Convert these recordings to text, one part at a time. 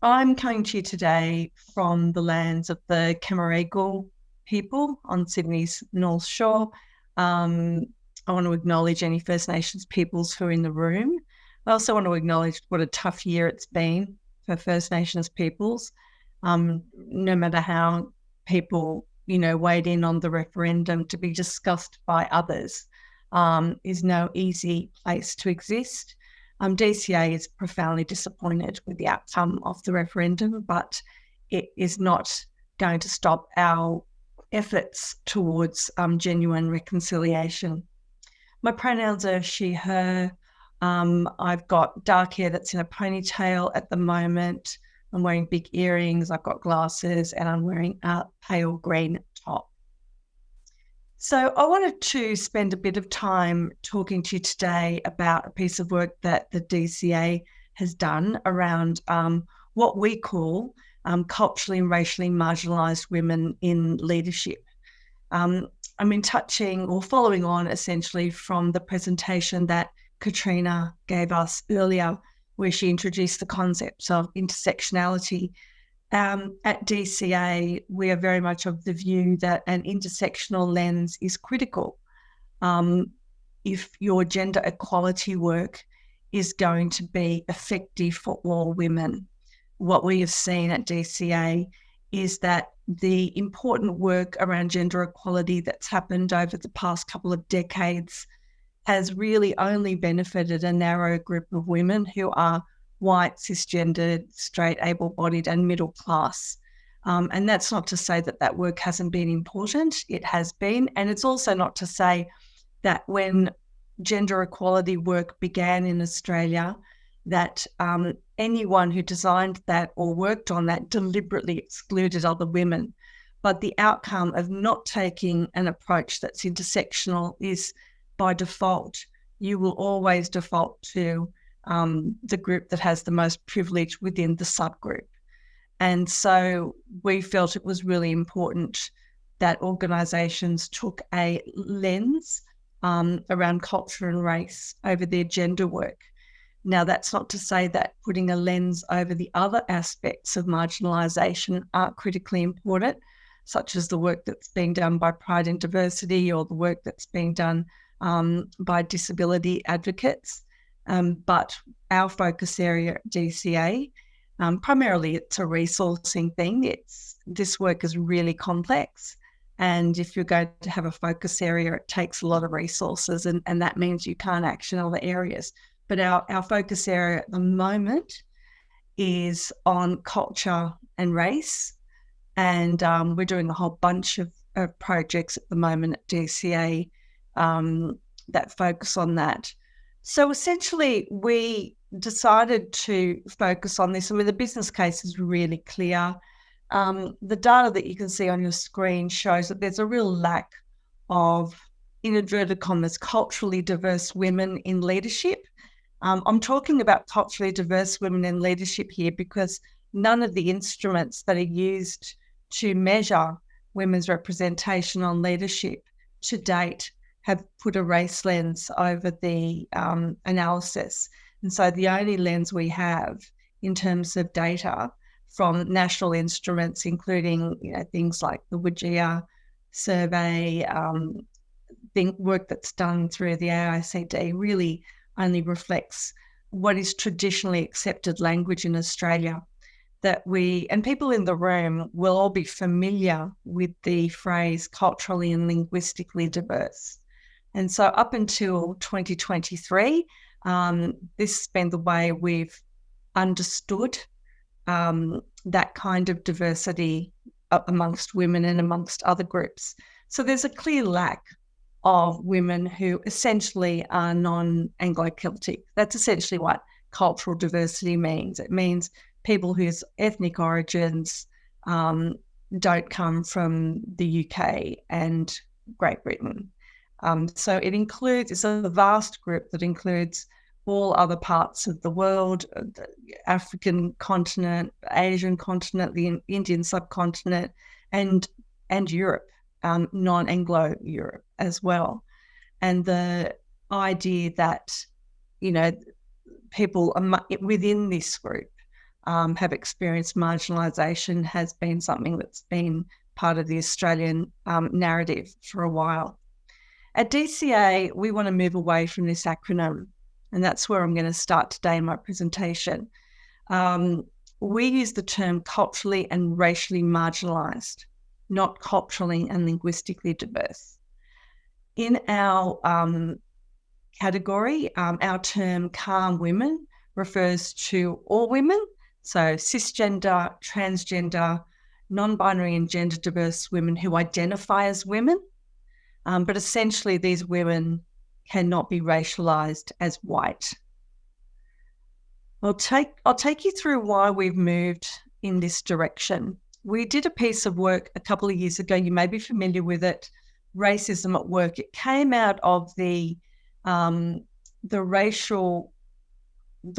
I'm coming to you today from the lands of the Camaragal people on Sydney's North Shore. Um, I want to acknowledge any First Nations peoples who are in the room. I also want to acknowledge what a tough year it's been for First Nations peoples. No matter how people, weighed in on the referendum to be discussed by others, is no easy place to exist. DCA is profoundly disappointed with the outcome of the referendum, but it is not going to stop our efforts towards genuine reconciliation. My pronouns are she, her. I've got dark hair that's in a ponytail at the moment. I'm wearing big earrings, I've got glasses, and I'm wearing a pale green top. So I wanted to spend a bit of time talking to you today about a piece of work that the DCA has done around what we call culturally and racially marginalised women in leadership. Touching or following on essentially from the presentation that Katrina gave us earlier, where she introduced the concepts of intersectionality. At DCA, we are very much of the view that an intersectional lens is critical. If your gender equality work is going to be effective for all women, what we have seen at DCA is that the important work around gender equality that's happened over the past couple of decades has really only benefited a narrow group of women who are white, cisgendered, straight, able-bodied and middle class. And that's not to say that that work hasn't been important. It has been. And it's also not to say that when gender equality work began in Australia, that anyone who designed that or worked on that deliberately excluded other women. But the outcome of not taking an approach that's intersectional is by default, you will always default to the group that has the most privilege within the subgroup. And so we felt it was really important that organisations took a lens around culture and race over their gender work. Now, that's not to say that putting a lens over the other aspects of marginalisation aren't critically important, such as the work that's being done by Pride and Diversity or the work that's being done by disability advocates. But our focus area at DCA, primarily it's a resourcing thing. This work is really complex. And if you're going to have a focus area, it takes a lot of resources and that means you can't action other areas. But our focus area at the moment is on culture and race. And we're doing a whole bunch of projects at the moment at DCA that focus on that. So essentially, we decided to focus on this. The business case is really clear. The data that you can see on your screen shows that there's a real lack of, in inverted commas, culturally diverse women in leadership. I'm talking about culturally diverse women in leadership here because none of the instruments that are used to measure women's representation on leadership to date have put a race lens over the analysis. And so the only lens we have in terms of data from national instruments, including things like the WGEA survey, work that's done through the AICD, really only reflects what is traditionally accepted language in Australia. That and people in the room will all be familiar with the phrase culturally and linguistically diverse. And so up until 2023, this has been the way we've understood that kind of diversity amongst women and amongst other groups. So there's a clear lack of women who essentially are non-Anglo-Celtic. That's essentially what cultural diversity means. It means people whose ethnic origins don't come from the UK and Great Britain. So it's a vast group that includes all other parts of the world, the African continent, Asian continent, the Indian subcontinent, and Europe, non-Anglo Europe as well. And the idea that, people within this group have experienced marginalisation has been something that's been part of the Australian narrative for a while. At DCA, we want to move away from this acronym, and that's where I'm going to start today in my presentation. We use the term culturally and racially marginalised, not culturally and linguistically diverse. In our category, our term calm women refers to all women, so cisgender, transgender, non-binary and gender diverse women who identify as women, but essentially these women cannot be racialised as white. I'll take you through why we've moved in this direction. We did a piece of work a couple of years ago. You may be familiar with it, Racism at Work. It came out of the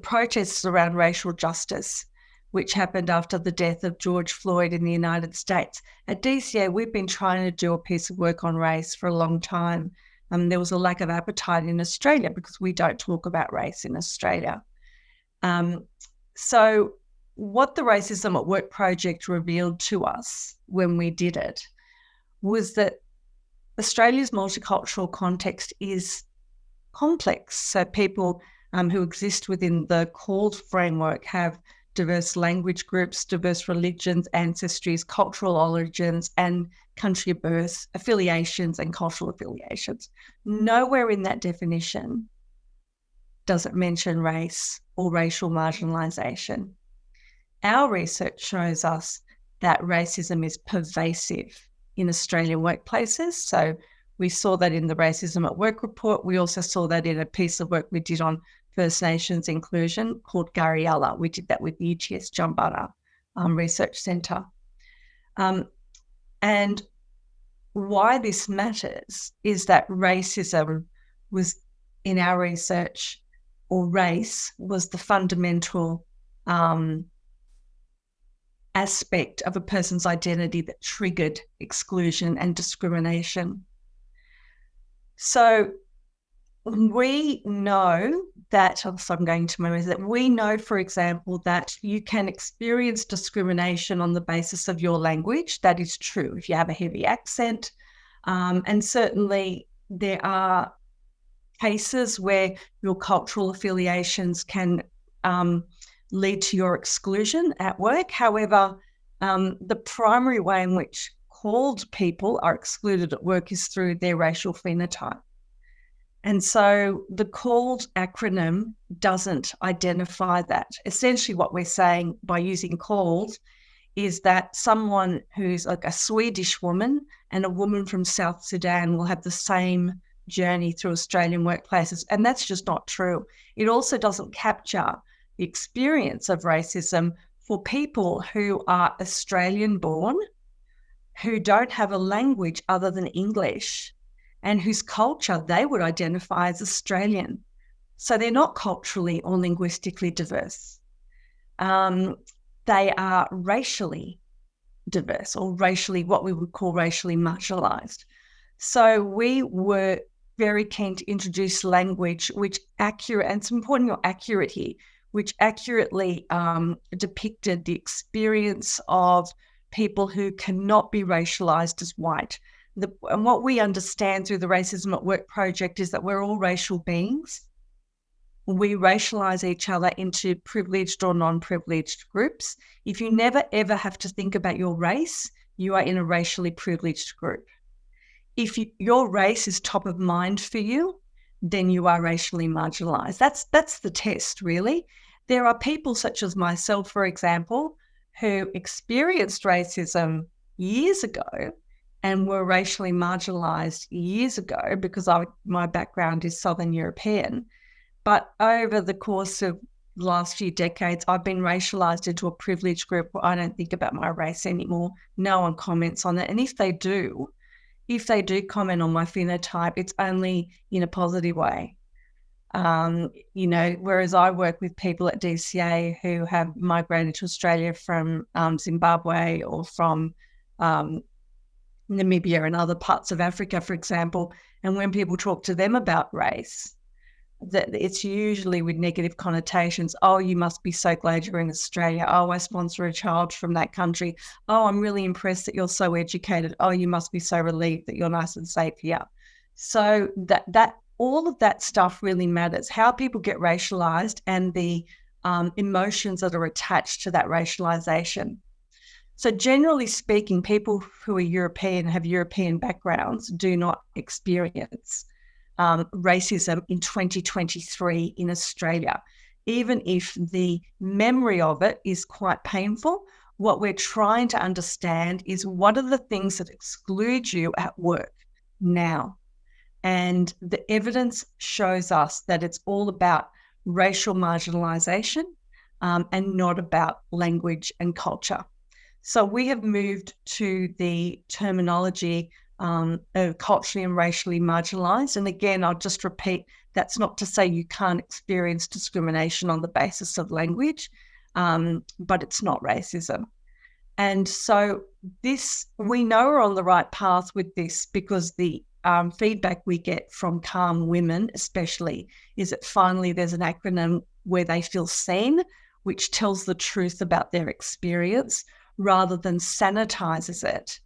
protests around racial justice, which happened after the death of George Floyd in the United States. At DCA, we've been trying to do a piece of work on race for a long time. There was a lack of appetite in Australia because we don't talk about race in Australia. So what the Racism at Work project revealed to us when we did it was that Australia's multicultural context is complex. So people who exist within the CALLED framework have diverse language groups, diverse religions, ancestries, cultural origins, and country of birth, affiliations and cultural affiliations. Nowhere in that definition does it mention race or racial marginalisation. Our research shows us that racism is pervasive in Australian workplaces. So we saw that in the Racism at Work report. We also saw that in a piece of work we did on First Nations inclusion called Gariella. We did that with the UTS Jumbunna Research Centre. And why this matters is that racism was, in our research, or race was the fundamental aspect of a person's identity that triggered exclusion and discrimination. So we know that, so I'm going to my that we know, for example, that you can experience discrimination on the basis of your language. That is true if you have a heavy accent. And certainly there are cases where your cultural affiliations can lead to your exclusion at work. However, the primary way in which CALLED people are excluded at work is through their racial phenotype. And so the CALLED acronym doesn't identify that. Essentially what we're saying by using CALLED is that someone who's like a Swedish woman and a woman from South Sudan will have the same journey through Australian workplaces. And that's just not true. It also doesn't capture the experience of racism for people who are Australian born, who don't have a language other than English, and whose culture they would identify as Australian. So they're not culturally or linguistically diverse. They are racially diverse, or racially, what we would call racially marginalised. So we were very keen to introduce language which accurate, and it's important you're accurate here, which accurately depicted the experience of people who cannot be racialised as white. And what we understand through the Racism at Work project is that we're all racial beings. We racialise each other into privileged or non-privileged groups. If you never ever have to think about your race, you are in a racially privileged group. If your race is top of mind for you, then you are racially marginalised. That's the test, really. There are people such as myself, for example, who experienced racism years ago and were racially marginalised years ago because my background is Southern European. But over the course of the last few decades, I've been racialised into a privileged group where I don't think about my race anymore. No one comments on it. And if they do comment on my phenotype, it's only in a positive way. Whereas I work with people at DCA who have migrated to Australia from Zimbabwe or from Namibia and other parts of Africa, for example, and when people talk to them about race, that it's usually with negative connotations. Oh, you must be so glad you're in Australia. Oh, I sponsor a child from that country. Oh, I'm really impressed that you're so educated. Oh, you must be so relieved that you're nice and safe here. So that all of that stuff really matters. How people get racialized and the emotions that are attached to that racialization. So generally speaking, people who are European, have European backgrounds, do not experience racism in 2023 in Australia. Even if the memory of it is quite painful, what we're trying to understand is what are the things that exclude you at work now? And the evidence shows us that it's all about racial marginalisation and not about language and culture. So we have moved to the terminology of culturally and racially marginalised. And again, I'll just repeat, that's not to say you can't experience discrimination on the basis of language, but it's not racism. And so we know we're on the right path with this because the feedback we get from calm women especially is that finally there's an acronym where they feel seen, which tells the truth about their experience rather than sanitizes it.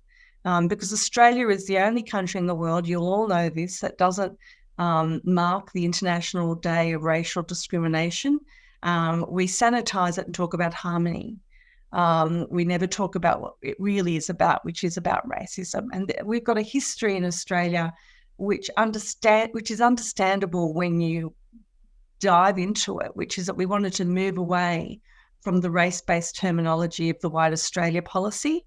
Because Australia is the only country in the world, you'll all know this, that doesn't mark the International Day of Racial Discrimination. We sanitize it and talk about harmony. We never talk about what it really is about, which is about racism. And we've got a history in Australia which is understandable when you dive into it, which is that we wanted to move away from the race-based terminology of the White Australia policy,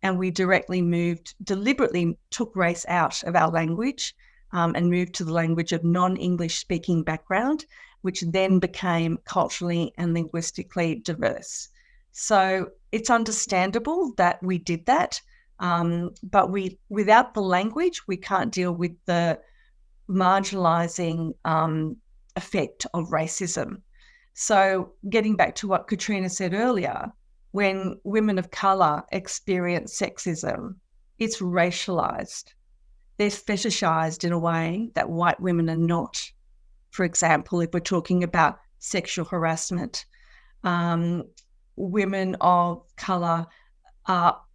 and we deliberately took race out of our language and moved to the language of non-English speaking background, which then became culturally and linguistically diverse. So it's understandable that we did that, but without the language, we can't deal with the marginalising effect of racism. So getting back to what Katrina said earlier, when women of colour experience sexism, it's racialised. They're fetishised in a way that white women are not. For example, if we're talking about sexual harassment, women of colour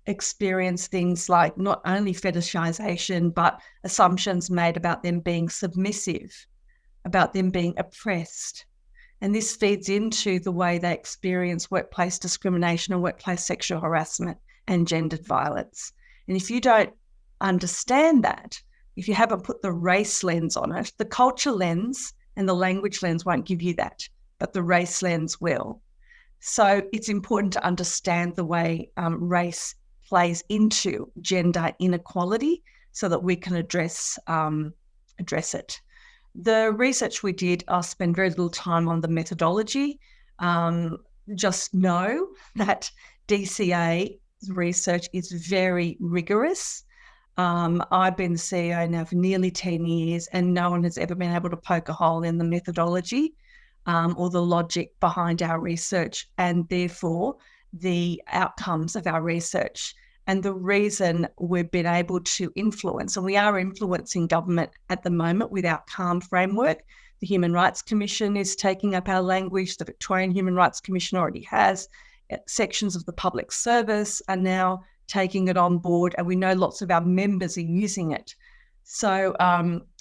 experience things like not only fetishisation, but assumptions made about them being submissive, about them being oppressed. And this feeds into the way they experience workplace discrimination and workplace sexual harassment and gendered violence. And if you don't understand that, if you haven't put the race lens on it, the culture lens and the language lens won't give you that, but the race lens will. So it's important to understand the way race plays into gender inequality so that we can address it. The research we did, I'll spend very little time on the methodology. Just know that DCA's research is very rigorous. I've been the CEO now for nearly 10 years and no one has ever been able to poke a hole in the methodology or the logic behind our research and therefore the outcomes of our research. And the reason we've been able to influence, and we are influencing government at the moment with our CALM framework. The Human Rights Commission is taking up our language. The Victorian Human Rights Commission already has. Sections of the public service are now taking it on board, and we know lots of our members are using it. So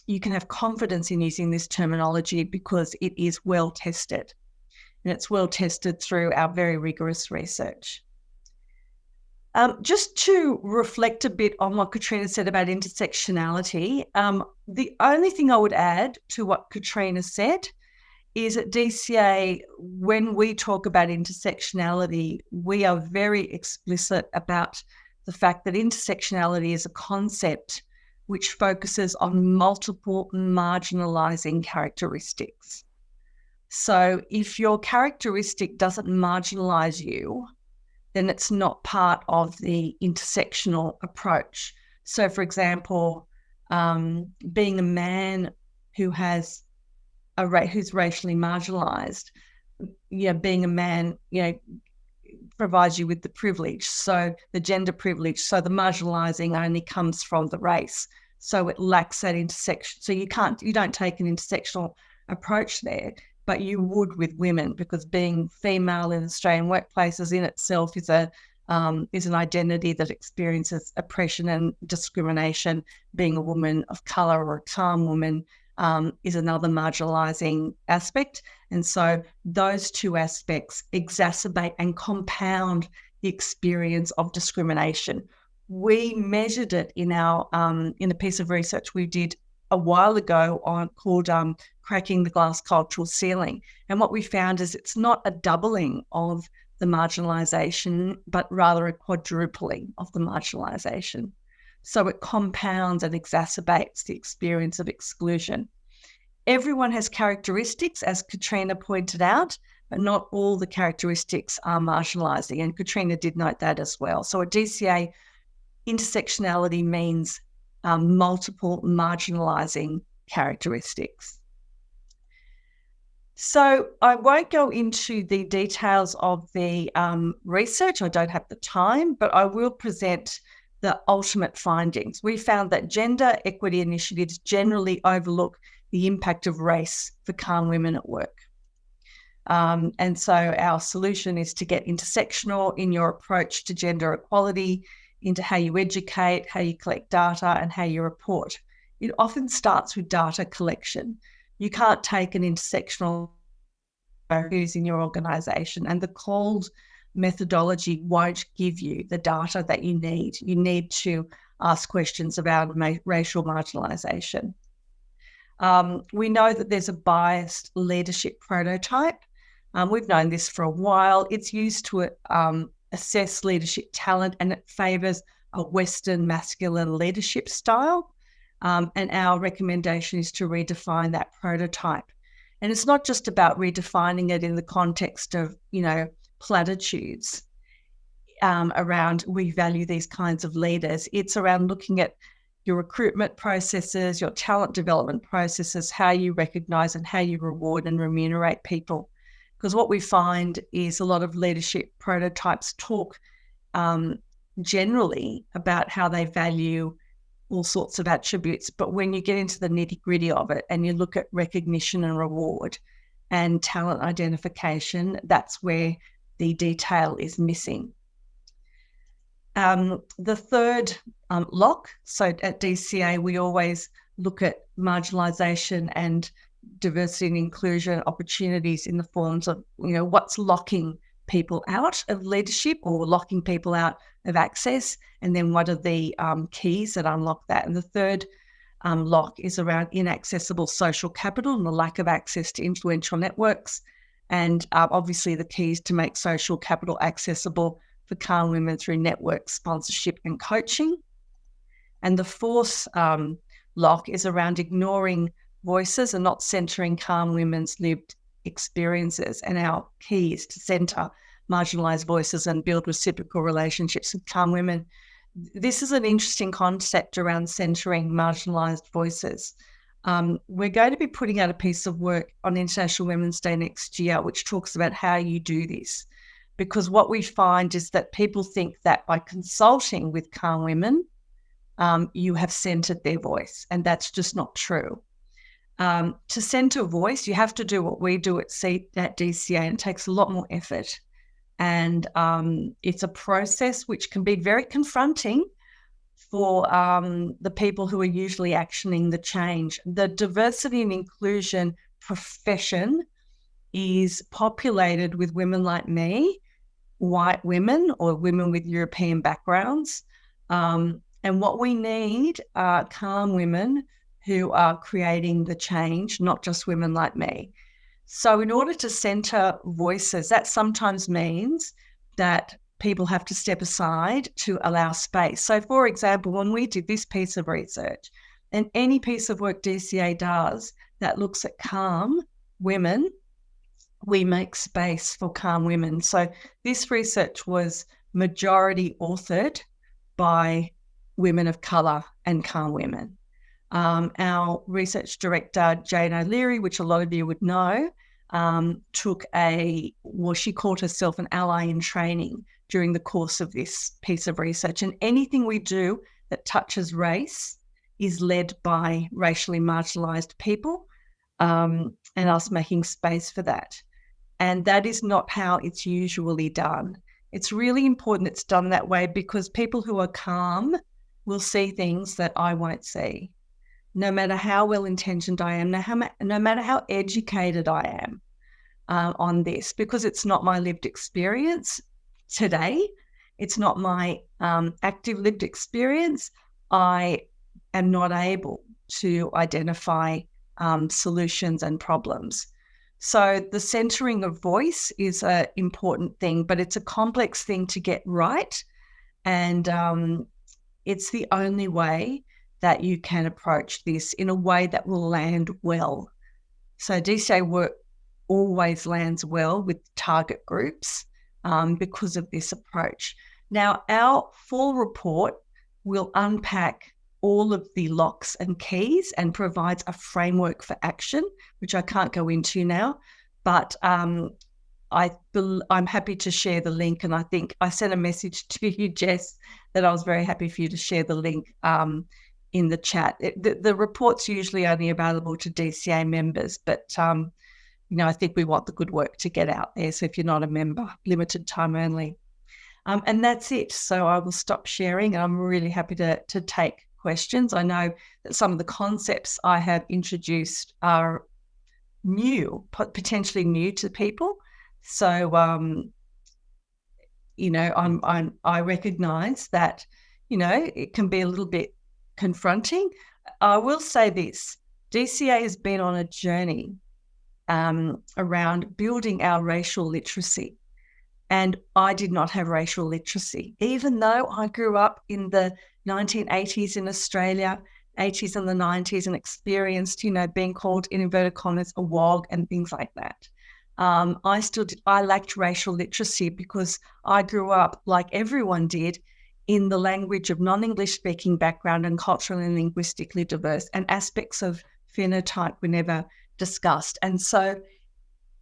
you can have confidence in using this terminology because it is well tested. And it's well tested through our very rigorous research. Just to reflect a bit on what Katrina said about intersectionality, the only thing I would add to what Katrina said is at DCA, when we talk about intersectionality, we are very explicit about the fact that intersectionality is a concept which focuses on multiple marginalising characteristics. So if your characteristic doesn't marginalise you, then it's not part of the intersectional approach. So, for example, being a man who's racially marginalised, being a man, provides you with the privilege. So the gender privilege. So the marginalising only comes from the race. So it lacks that intersection. So you don't take an intersectional approach there, but you would with women, because being female in Australian workplaces in itself is an identity that experiences oppression and discrimination. Being a woman of colour or a calm woman is another marginalising aspect. And so those two aspects exacerbate and compound the experience of discrimination. We measured it in a piece of research we did a while ago called Cracking the Glass Cultural Ceiling. And what we found is it's not a doubling of the marginalisation, but rather a quadrupling of the marginalisation. So it compounds and exacerbates the experience of exclusion. Everyone has characteristics, as Katrina pointed out, but not all the characteristics are marginalising. And Katrina did note that as well. So at DCA, intersectionality means multiple marginalising characteristics. So I won't go into the details of the research. I don't have the time, but I will present the ultimate findings. We found that gender equity initiatives generally overlook the impact of race for calm women at work. And so our solution is to get intersectional in your approach to gender equality, into how you educate, how you collect data, and how you report. It often starts with data collection. You can't take an intersectional who's in your organisation, and the cold methodology won't give you the data that you need. You need to ask questions about racial marginalisation. We know that there's a biased leadership prototype. We've known this for a while. It's used to assess leadership talent, and it favours a Western masculine leadership style. And our recommendation is to redefine that prototype. And it's not just about redefining it in the context of, platitudes around we value these kinds of leaders. It's around looking at your recruitment processes, your talent development processes, how you recognise and how you reward and remunerate people. Because what we find is a lot of leadership prototypes talk generally about how they value all sorts of attributes. But when you get into the nitty-gritty of it and you look at recognition and reward and talent identification, that's where the detail is missing. The third lock, so at DCA, we always look at marginalisation and diversity and inclusion opportunities in the forms of, what's locking people out of leadership or locking people out of access, and then what are the keys that unlock that. And the third lock is around inaccessible social capital and the lack of access to influential networks, and obviously the keys to make social capital accessible for calm women through network sponsorship and coaching. And the fourth lock is around ignoring voices and not centering calm women's lived experiences. And our key is to centre marginalised voices and build reciprocal relationships with calm women. This is an interesting concept around centering marginalised voices. We're going to be putting out a piece of work on International Women's Day next year, which talks about how you do this. Because what we find is that people think that by consulting with calm women, you have centred their voice, and that's just not true. To centre voice, you have to do what we do at DCA, and it takes a lot more effort. And it's a process which can be very confronting for the people who are usually actioning the change. The diversity and inclusion profession is populated with women like me, white women or women with European backgrounds. And what we need are calm women who are creating the change, not just women like me. So in order to centre voices, that sometimes means that people have to step aside to allow space. So for example, when we did this piece of research, and any piece of work DCA does that looks at calm women, we make space for calm women. So this research was majority authored by women of colour and calm women. Our research director, Jane O'Leary, which a lot of you would know, she called herself an ally in training during the course of this piece of research. And anything we do that touches race is led by racially marginalised people. and us making space for that. And that is not how it's usually done. It's really important it's done that way because people who are calm will see things that I won't see, no matter how well-intentioned I am, no matter how educated I am on this, because it's not my lived experience today. It's not my active lived experience. I am not able to identify solutions and problems. So the centering of voice is an important thing, but it's a complex thing to get right. And it's the only way that you can approach this in a way that will land well. So DCA work always lands well with target groups because of this approach. Now, our full report will unpack all of the locks and keys and provides a framework for action, which I can't go into now, but I'm happy to share the link. And I think I sent a message to you, Jess, that I was very happy for you to share the link in the chat. The report's usually only available to DCA members, but I think we want the good work to get out there. So if you're not a member, limited time only. And that's it. So I will stop sharing, and I'm really happy to take questions. I know that some of the concepts I have introduced are new, potentially new to people. So, I recognise that, it can be a little bit confronting. I will say this: DCA has been on a journey around building our racial literacy. And I did not have racial literacy, even though I grew up in the 1980s in Australia, 80s and the 90s, and experienced, being called, in inverted commas, a wog and things like that. I lacked racial literacy because I grew up, like everyone did, in the language of non-English speaking background and culturally and linguistically diverse, and aspects of phenotype were never discussed. And so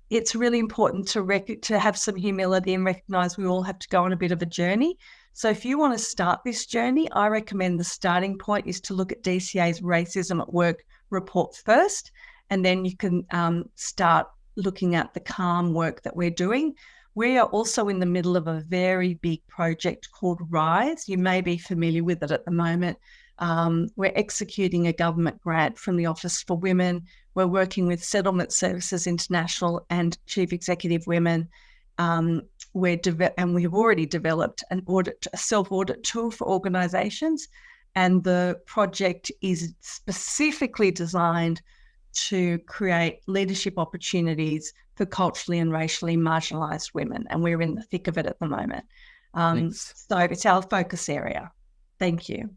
it's really important to have some humility and recognise we all have to go on a bit of a journey. So if you want to start this journey, I recommend the starting point is to look at DCA's Racism at Work report first, and then you can start looking at the CALM work that we're doing. We are also in the middle of a very big project called RISE. You may be familiar with it at the moment. We're executing a government grant from the Office for Women. We're working with Settlement Services International and Chief Executive Women. And we've already developed a self-audit tool for organisations. And the project is specifically designed to create leadership opportunities for culturally and racially marginalised women. And we're in the thick of it at the moment. So it's our focus area. Thank you.